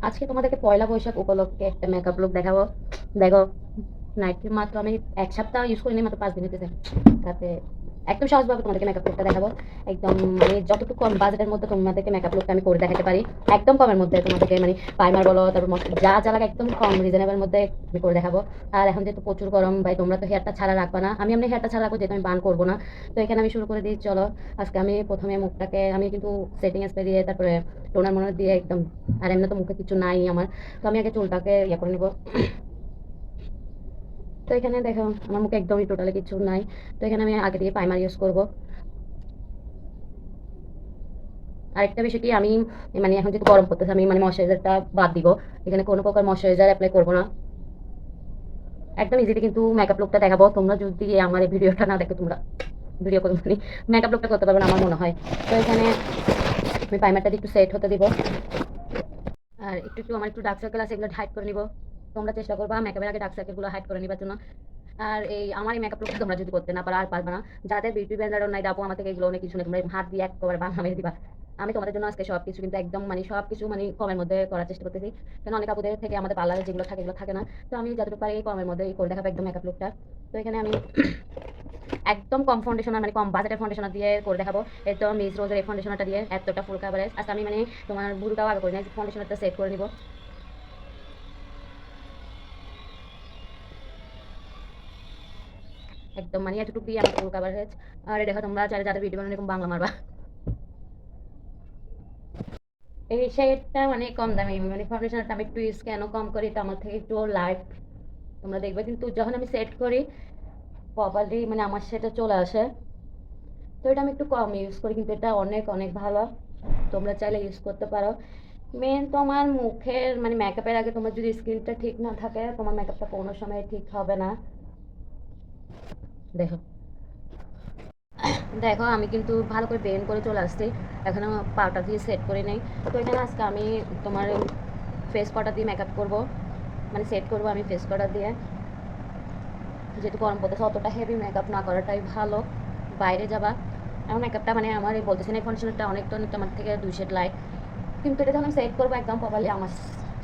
আজকে তোমাদেরকে পয়লা বৈশাখ উপলক্ষে একটা মেকআপ লুক দেখাবো। দেখো, নাইট ক্রিম মাত্র আমি 1 সপ্তাহ ইউজ করিনি, মাত্র 5 দিন হতেছে। তাতে একদম সহজভাবে তোমাদেরকে মেকআপ লুকটা দেখাবো। একদম মানে যতটুকু কম বাজেটের মধ্যে তোমাদেরকে মেকআপ লুকটা আমি করে দেখাতে পারি। একদম কমের মধ্যে তোমাদেরকে মানে প্রাইমার বলো, তারপর যা যা লাগে একদম কম রিজনেবল মধ্যে আমি করে দেখাবো। আর এখন যেহেতু প্রচুর গরম ভাই, তোমরা তো হেয়ারটা ছাড়া রাখবা না, আমি এমনি হেয়ারটা ছাড়া রাখবো, যেহেতু আমি বান করবো না। তো এখানে আমি শুরু করে দিই, চলো। আজকে আমি প্রথমে মুখটাকে আমি কিন্তু সেটিং স্প্রে দিয়ে, তারপরে টোনার মোনার দিয়ে একদম, আর এমনি তো মুখে কিছু নাই আমার। তো আমি আগে চুলটাকে ইয়ে করে নিবো। তো এখানে দেখো, আমার মুখে একদমই টোটালি কিছু নাই। তো এখানে আমি আগে দিয়ে প্রাইমার ইউজ করব। আরেকটা বিষয় কি, আমি মানে এখন যেহেতু গরম পড়তেছে, আমি মানে ময়শ্চারাইজারটা বাদ দিব। এখানে কোনো প্রকার ময়শ্চারাইজার অ্যাপ্লাই করবো না। একদম ইজিলি কিন্তু মেকআপ লুকটা দেখাবো। তোমরা যদি আমার এই ভিডিওটা না দেখো, তোমরা ভিডিও করে মানে মেকআপ লুকটা করতে পারবে না আমার মনে হয়। তো এখানে আমি প্রাইমারটা দিয়ে একটু সেট হতে দিব। আর একটু একটু আমার একটু ডার্ক সার্কেল আছে, এগুলো হাইড করে নিব। তোমরা চেষ্টা করবা মেকআপের আগে ডার্ক সার্কেলগুলো হাইড করে নিবার জন্য। আর এই আমার এই মেকআপ লুকটা তোমরা যদি করতে না পারো, আর পারবে না, যাদের বিউটি ব্যান্ডার নাই দাপো, আমার থেকে এগুলো অনেক কিছু নেই, তোমরা হাত দিয়ে একবার বাংলা মেরে দিবা। আমি তোমাদের জন্য আজকে সবকিছু কিন্তু একদম মানে সবকিছু মানে কমের মধ্যে করার চেষ্টা করতেছি। কেন অনেক আপুদের থেকে আমাদের পার্লারে যেগুলো থাকে এগুলো থাকে না। তো আমি যতটুকু পারি কমের মধ্যে করে দেখাবো একদম মেকআপ লুকটা। তো এখানে আমি একদম কম ফাউন্ডেশনার মানে কম বাজেটের ফাউন্ডেশনার দিয়ে করে দেখাবো। একদম মিস রোজের এই ফাউন্ডেশনারটা দিয়ে এতটা ফুল কাভারেজ। আজকে আমি মানে তোমার বুড়োটাও আগে করে নিই, ফাউন্ডেশনারটা সেট করে নিব। একদম মানে এতটুকু দিয়ে আমার ফুল কাভারেজ। আর এই দেখো, তোমরা চাইলে যাদের ভিডিও বানানো এরকম বাংলা মারবা। এই শেডটা মানে কম দামি, মানে ফাউন্ডেশনটা আমি একটু ইউজ কেন কম করি, এটা আমার থেকে একটু লাইট তোমরা দেখবে, কিন্তু যখন আমি সেট করি প্রপারলি মানে আমার সেটা চলে আসে। তো এটা আমি একটু কম ইউজ করি, কিন্তু এটা অনেক অনেক ভালো। তোমরা চাইলে ইউজ করতে পারো। মেন তোমার মুখের মানে মেকআপের আগে তোমার যদি স্কিনটা ঠিক না থাকে, তোমার মেকআপটা কোনো সময় ঠিক হবে না। দেখো, দেখো আমি কিন্তু ভালো করে ব্লেন্ড করে চলে আসছি। এখন আমার পাউডার দিয়ে সেট করে নেই। তো এখানে আজকে আমি তোমার ফেস পাউডার দিয়ে মেকআপ করব, মানে সেট করব আমি ফেস পাউডার দিয়ে। যেহেতু গরম পড়তেছে, অতটা হেভি মেকআপ না করাটাই ভালো। বাইরে যাবা, আমার মেকআপটা মানে আমার এই বলতেছি না, ফাউন্ডেশনটা অনেকটা অনেকটা আমার থেকে 2 শেড লাইট, কিন্তু এটা যখন আমি সেট করবো একদম প্রপারলি আমার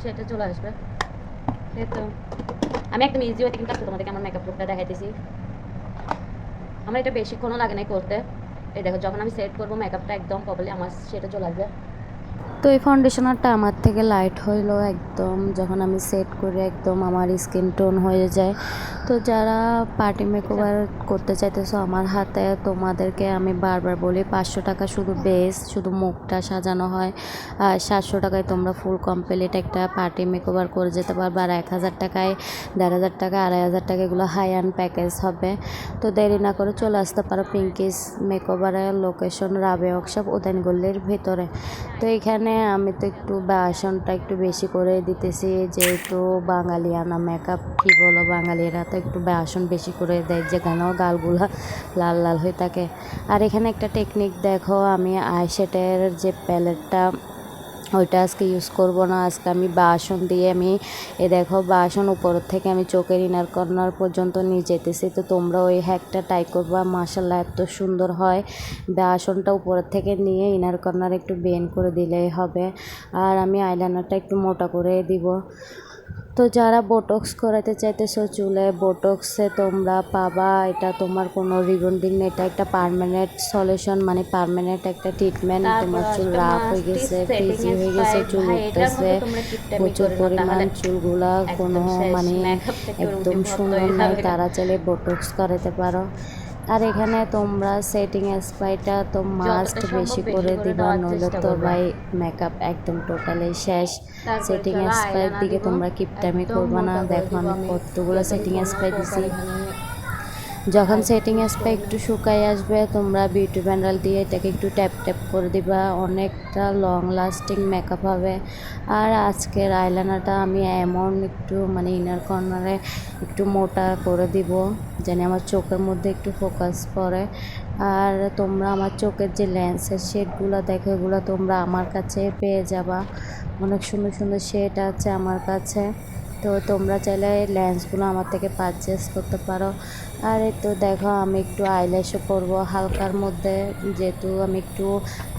সেটা চলে আসবে। এই তো আমি একদম ইজি ওয়েতে কিন্তু আজকে তোমাদেরকে আমার মেকআপ লুকটা দেখাইতেছি। আমার এটা বেশিক্ষণও লাগে নাই করতে। এই দেখো, যখন আমি সেট করবো মেকআপটা একদম প্রপারলি আমার সেটা চলে আসবে। তো এই ফাউন্ডেশনারটা আমার থেকে লাইট হইলো একদম, যখন আমি সেট করে একদম আমার স্কিন টোন হয়ে যায়। তো যারা পার্টি মেকওভার করতে চাইতেছো আমার হাতে, তোমাদেরকে আমি বারবার বলি 500 টাকা শুধু বেস, শুধু মুখটা সাজানো হয়। আর 700 টাকায় তোমরা ফুল কমপ্লিট একটা পার্টি মেকওভার করে যেতে পারবে। আর 1000 টাকায়, 1500 টাকা, 2500 টাকা এগুলো হাই অ্যান্ড প্যাকেজ হবে। তো দেরি না করে চলে আসতে পারো পিঙ্কিস মেকওভারের লোকেশন রাবে ওয়ার্কশপ, উদ্যান গল্লির ভিতরে। তো এখানে আমি তো একটু বেসনটা একটু বেশি করে দিতেছি, যেহেতু বাঙালিয়ানা মেকআপ কি বলো, বাঙালিরা তো একটু বেসন বেশি করে দেয়, যেখানেও গালগুলা লাল লাল হয়ে থাকে। আর এখানে একটা টেকনিক দেখো, আমি আইশ্যাডের যে প্যালেটটা ওইটা আজকে ইউজ করব না। আজকে আমি বেসন দিয়ে আমি দেখো বেসন উপর থেকে আমি চোখের ইনার কর্নার পর্যন্ত নিয়ে যেতেছি। তো তোমরা ওই হ্যাকটা ট্রাই করবা, মাশাআল্লাহ এত সুন্দর হয়। বেসনটা উপরের থেকে নিয়ে ইনার কর্নার একটু বেন্ড করে দিলেই হবে। আর আমি আইলাইনারটা একটু মোটা করে দিব। তো যারা বোটক্স করাতে চাইতেছো চুলে, বোটক্সে তোমরা পাবা, এটা তোমার কোনো রিবন্ডিং না, এটা একটা পার্মানেন্ট সলিউশন, মানে পার্মানেন্ট একটা ট্রিটমেন্ট। তারপর তোমার চুল আসবে রাফ হয়ে মাস্টি গেছে, সেটিং ফ্রিজি হয়ে গেছে, স্প্রে। চুল ভাই এটার উঠতেছে মধ্যে তোমরা কিপটামি প্রচুর করে না, পরিমাণ, তাহলে চুলগুলা কোনো একদম শেষ মানে মেকআপ থেকে রুটি একদম ভর্ত সুন্দর হয়ে নাই, যাবে। তারা চাইলে বোটক্স করাতে পারো। আর এখানে তোমরা সেটিং স্প্রেটা তো মাস্ট যতটা সম্ভব বেশি বেশি করে করে দিবা, দেওয়ার নইলে চেষ্টা তো করবা। ভাই মেকআপ একদম টোটালি শেষ। তারপরে সেটিং চলো স্প্রের আইলাইনার দিকে দিব, তোমরা কিপটামি একদম করবা না। মোটা করে দেখো দিব আমি আমি, কতগুলো যাতে সেটিং কোনো স্প্রে প্রকার দিছি। এখানে যখন হাইট সেটিং ইউজ স্প্রে করি না। একটু শুকাই আসবে, তোমরা বিউটি ব্যান্ডেল দিয়ে এটাকে একটু ট্যাপ ট্যাপ করে দিবা, অনেকটা লং লাস্টিং মেকআপ হবে। আর আজকের আইলাইনারটা আমি এমন একটু মানে ইনার কর্নারে একটু মোটা করে দিব, যেন আমার চোখের মধ্যে একটু ফোকাস পড়ে। আর তোমরা আমার চোখের যে লেন্সের শেডগুলো দেখো, এগুলো তোমরা আমার কাছে পেয়ে যাবা, অনেক সুন্দর সুন্দর শেড আছে আমার কাছে। তো তোমরা চাইলে লেন্সগুলো আমার থেকে পারচেস করতে পারো। আর এই তো দেখো আমি একটু আইল্যাশও করবো হালকার মধ্যে, যেহেতু আমি একটু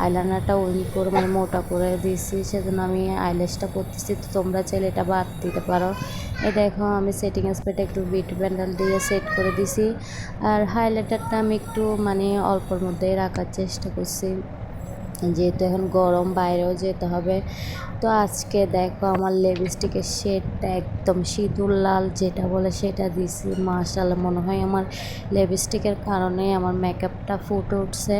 আইলাইনারটা উইং করে মানে মোটা করে দিয়েছি, সেজন্য আমি আইল্যাশটা করতেছি। তো তোমরা চাইলে এটা বাদ দিতে পারো। এই দেখো আমি সেটিং স্প্রেটা একটু বিউটি ব্যান্ডেল দিয়ে সেট করে দিছি। আর হাইলাইটারটা আমি একটু মানে অল্পর মধ্যেই রাখার চেষ্টা করছি, যেহেতু এখন গরম, বাইরেও যেতে হবে। তো আজকে দেখো আমার লিপস্টিকের শেডটা একদম সিঁদুর লাল যেটা বলে সেটা দিছি। মাশাআল্লাহ, মনে হয় আমার লিপস্টিকের কারণে আমার মেকআপটা ফুটে উঠছে।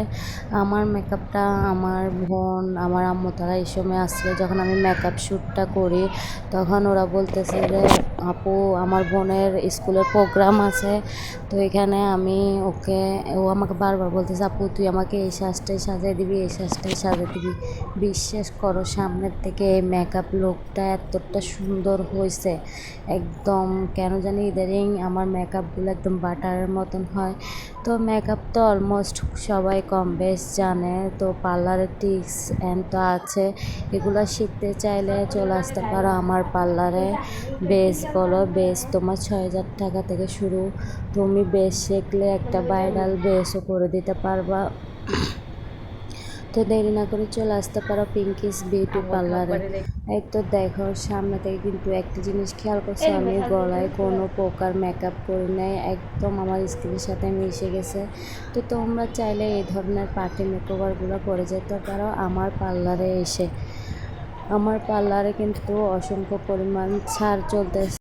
আমার মেকআপটা আমার বোন, আমার আম্মু তারা এই সময় আসলে যখন আমি মেকআপ শ্যুটটা করি, তখন ওরা বলতেছে যে আপু আমার বোনের স্কুলের প্রোগ্রাম আছে, তো এখানে আমি ওকে, ও আমাকে বারবার বলতেছে আপু তুই আমাকে এই সাজটাই সাজিয়ে দিবি, এই সাজটাই সাজিয়ে দিবি। বিশ্বাস করো সামনের থেকে এই মেকআপ লুকটা এতটা সুন্দর হয়েছে, একদম কেন জানি ইদারিং আমার মেকআপগুলো একদম বাটারের মতন হয়। তো মেকআপ তো অলমোস্ট সবাই কম বেশ জানে, তো পার্লারের টিপস অ্যান্ড তো আছে, এগুলো শিখতে চাইলে চলে আসতে পারো আমার পার্লারে। বেস বলো, বেস তোমার 6,000 টাকা থেকে শুরু, তুমি বেস শিখলে একটা ভাইরাল বেসও করে দিতে পারবা। তো দেরি না করে চলে আসতে পারো পিঙ্কিস বিউটি পার্লারে। এই তো দেখো সামনে থেকে কিন্তু একটা জিনিস খেয়াল করছো, আমি গলায় কোনো প্রকার মেকআপ করি নাই, একদম আমার স্কিনের সাথে মিশে গেছে। তো তোমরা চাইলে এই ধরনের পার্টি মেকওভারগুলো করে যেতে পারো আমার পার্লারে এসে। আমার পার্লারে কিন্তু অসংখ্য পরিমাণ ছাড় চলতেছে।